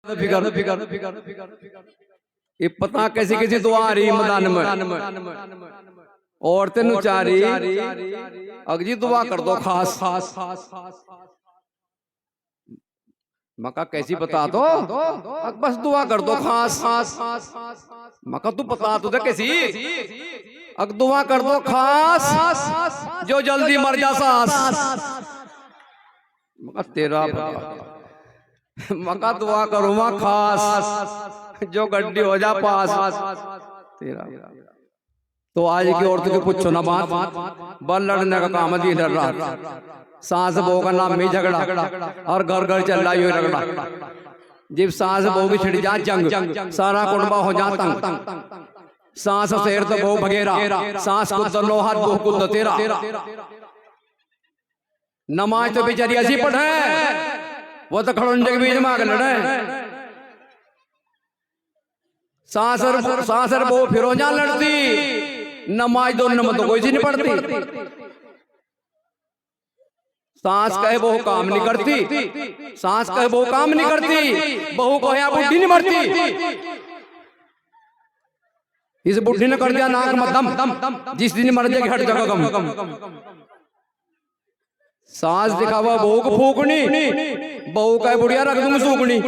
ये पता कैसी कैसी दुआ आ रही मैदान में औरतें नुचारी अगजी दुआ कर दो खास मका कैसी बता दो बस दुआ कर दो खास मका तू बता तो दे कैसी अग दुआ कर दो खास जो जल्दी मर जा सास मका तेरा मका दुआ करूँ माँ खास जो गड्डी हो जा पास तेरा। तो आज की औरतों को पूछो ना बात बल लड़ने का काम है डर रहा सास बहू का नाम में झगड़ा और घर घर चल रहा है रगड़ा जब सास बहू की छिड़ जा जंग सारा कुटुंबा हो जा तंग सास शेर तो बहू भगेरा सास को तो लोहार बहू को तो तेरा। नमाज तो बेचारी ऐसी पढ़े वो तो खड़ोंजे के बीच में आग लड़े सासर बहू फिरो जा लड़ती नमाज दोनों में तो कोई सी नहीं पढ़ती सास कहे बहू काम नहीं करती सास कहे बहू काम नहीं करती बहू को यहाँ बुढ़ी नहीं मरती इस बुढ़ी ने कर दिया नाक में दम जिस दिन मर जाएगी हट जाएगा गम सास दिखावा बहू को फूकनी बहू का बुढ़िया रख दूंगी सूखनी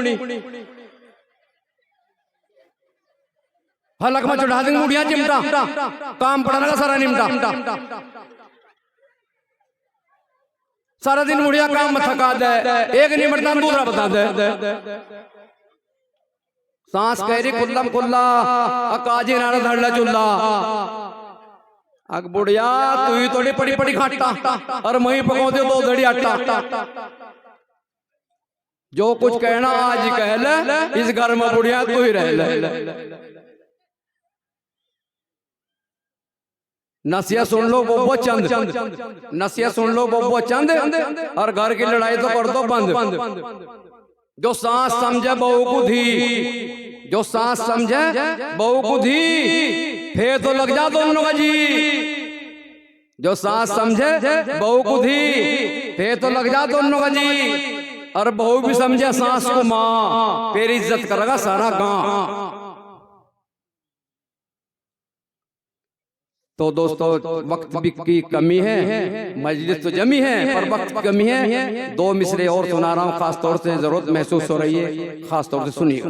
हलक में चढ़ा देंगे बुढ़िया चिमटा काम पड़ाने का सारा निमटा सारा दिन बुढ़िया काम में थका दे एक निमटता दूसरा बता दे सांस कह रही कुल्लम कुल्ला अकाजी नारा धड़ला चुल्ला अग बुढ़िया तू ही थोड़ी पड़ी पड़ी खाटा और मही पकौते दो धड़ी आटा जो कुछ कहना आज कह ले इस घर में बुढ़िया तू ही रह ले नसिया सुन लो बोबो चंद नसिया सुन लो बोबो चंद और घर की लड़ाई तो कर दो बंद जो सांस समझे बहू को धी जो सांस समझे बहू को धी फिर तो लग जा दोनों का जी जो सांस समझे बहू को धी फिर तो लग जा दोनों का जी और बहू भी समझे सांस को माँ फिर इज्जत करेगा सारा गांव। तो दोस्तों वक्त की कमी है मजलिस तो जमी है पर वक्त की कमी है दो मिसरे और सुना रहा हूँ खास तौर से जरूरत महसूस हो रही है खास तौर से सुनिए।